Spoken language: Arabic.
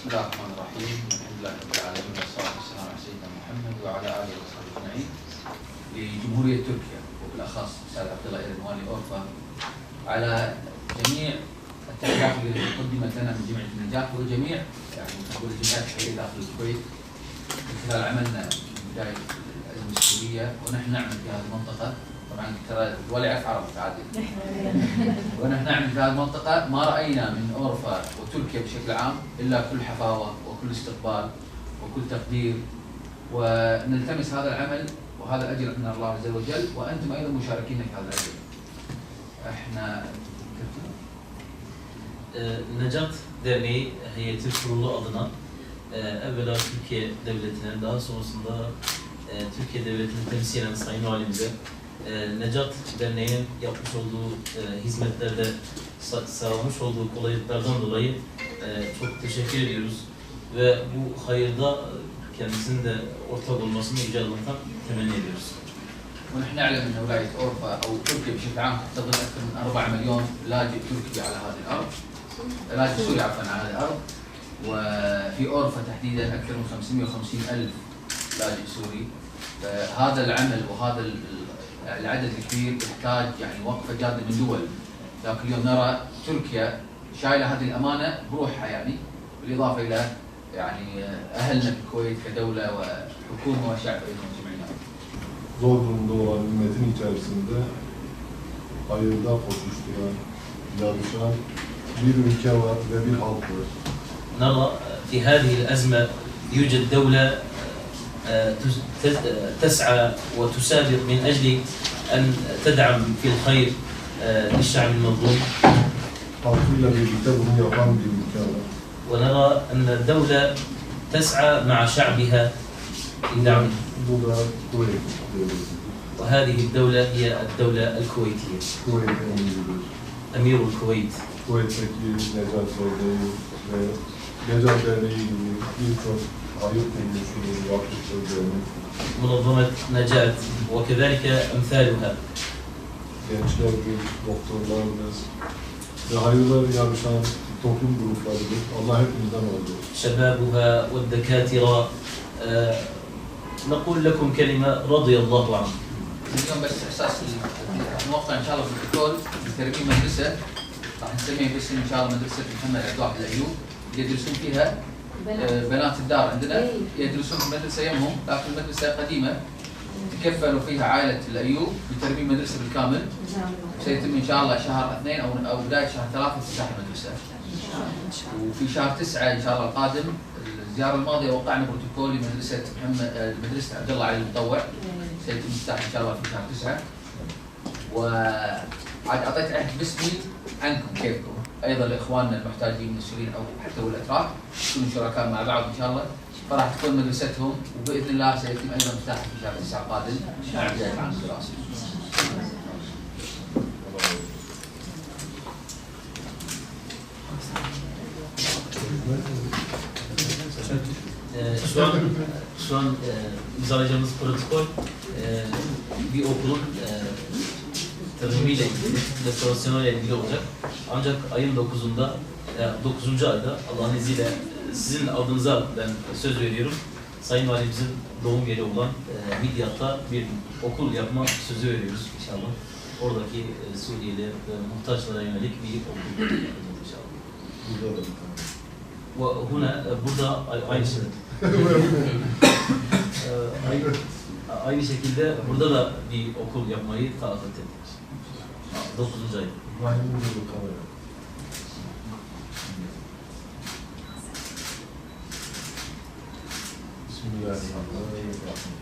بسم الله الرحمن الرحيم، الحمد لله رب العالمين والصلاة والسلام على سيدنا محمد وعلى آله وصحبه أجمعين. لجمهورية تركيا وبالأخص الأستاذ عبد الله إيرمواني أورفا على جميع التحيات التي قدمت لنا من جمعية النجاح وجميع يعني نقول الجمعيات الخيرية داخل الكويت من خلال عملنا من بداية الأزمة السورية، ونحن نعمل في هذه المنطقة. طبعا ترى ولا يعرف عربي عادي. ونحن نعمل في هذه المنطقة ما رأينا من أورفا وتركيا بشكل عام إلا كل حفاوة وكل استقبال وكل تقدير، ونلتمس هذا العمل وهذا الأجر من الله عز وجل، وأنتم أيضا مشاركين في هذا الأجر. احنا Necat Derneği heyeti kurulu adına evvela Türkiye Devleti'ne, daha sonrasında Türkiye Devleti'ni temsilen Sayın Valimize, Necat Derneği'nin yapmış olduğu hizmetlerde sağlamış olduğu kolaylıklardan dolayı çok teşekkür ediyoruz ve bu hayırda kendisinin de ortak olmasını Yüce Allah'tan temenni ediyoruz. ونحن نعلم ان ولايه اورفا او تركيا بشكل عام تحتضن اكثر من 4 مليون لاجئ تركي على هذه الارض، لاجئ سوري عفوا على هذه الارض، وفي اورفا تحديدا اكثر من 550 الف لاجئ سوري. هذا العمل وهذا العدد الكبير يحتاج يعني وقفه جاده من دول، لكن اليوم نرى تركيا شايله هذه الامانه بروحها يعني، بالاضافه الى يعني اهلنا في الكويت كدوله وحكومه وشعب ايضا جميعا. Zor durumda olan ümmetin içerisinde hayırda koşuşturan, yarışan bir ülke var ve bir halk var. نرى في هذه الأزمة يوجد دولة تسعى وتسابق من أجل أن تدعم في الخير للشعب المظلوم. Halkıyla birlikte bunu yapan bir ülke var. ونرى أن الدولة تسعى مع شعبها لدعم. Bu da Kuveyt devleti. وهذه الدولة هي الدولة الكويتية. Kuveyt emiridir. أمير الكويت. Kuveyt'teki Necat Derneği ve Necat Derneği gibi birçok hayır kuruluşu, vakıfları dernek, منظمة نجاة وكذلك أمثالها. gençlerdir, doktorlardır ve hayırlar yarışan toplum gruplarıdır. Allah hepimizden razı olsun. شبابها والدكاترة. نقول لكم كلمة رضي الله عنه. اليوم بس اساس نوقع ان شاء الله بروتوكول لترميم مدرسه راح نسميها باسم ان شاء الله مدرسه محمد عبد الواحد الايوب، يدرسون فيها بنات الدار عندنا يدرسون في المدرسه يمهم، لكن المدرسه قديمه تكفلوا فيها عائله الايوب بترميم مدرسه بالكامل. سيتم ان شاء الله شهر 2 او بدايه شهر 3 افتتاح المدرسه. وفي شهر 9 ان شاء الله القادم الزياره الماضيه وقعنا بروتوكول لمدرسه مدرسه عبد الله علي المطوع، سيتم افتتاح ان شاء الله في شهر 9. وعاد اعطيت عهد باسمي عنكم كيفكم ايضا لاخواننا المحتاجين من السوريين او حتى والاتراك يكونوا شركاء مع بعض ان شاء الله، فراح تكون مدرستهم وباذن الله سيتم ايضا افتتاحها في شهر 9 القادم مع بدايه العام الدراسي. Şu an imzalayacağımız protokol bir okulun tanımıyla ilgili, restorasyonuyla ilgili olacak. Ancak ayın 9'unda, 9. ayda Allah'ın izniyle sizin adınıza ben söz veriyorum. Sayın Valimizin doğum yeri olan Midyat'ta bir okul yapma sözü veriyoruz inşallah. Oradaki Suriyeli ve muhtaçlara yönelik bir okul yapacağız inşallah. Burada da bir tane. Ve burada aynı şey. Aynı şekilde burada da bir okul yapmayı taahhüt ettik. 9. ay. İbrahim'in bir kamera. Bismillahirrahmanirrahim.